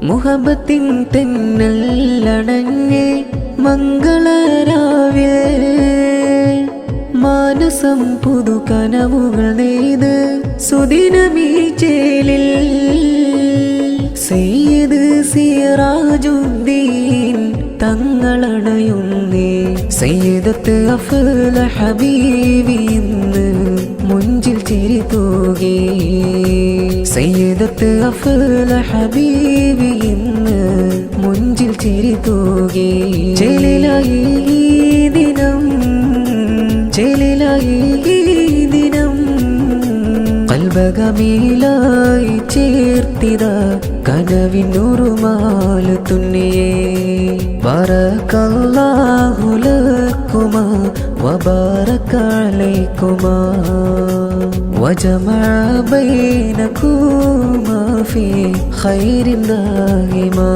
മുഹബത്തിൻ തെന്നലടഞ്ഞേ മംഗളരാവിൽ മാനസം പുതു കനവുകൾ നെയ്ത് സുദിനമീ ചേലിൽ സയ്യിദ് സിറാജുദ്ദീൻ തങ്ങളണയുന്നേ സയ്യിദത്ത് അഫ്ല ഹബീബി ഇന്ന് മുഞ്ചിൽ ചിരി തൂകി സയ്യിദത്ത് അഫ്ല ഹബീബി ഇന്ന് മുഞ്ചിൽ ചിരി തൂകി ചേലിലായി ഈ ദിനം ചേലിലായി ഈ ദിനം കൽബകമീലായി ചേർത്തിത കനവിനുറുമാല് തുന്നിയേ ബറകല്ലാഹു ലക്കുമാ വബറക അലൈക്കുമാ വജമഅ ബൈനകുമാ ഫീ ഖൈരിൻ ദായിമാ.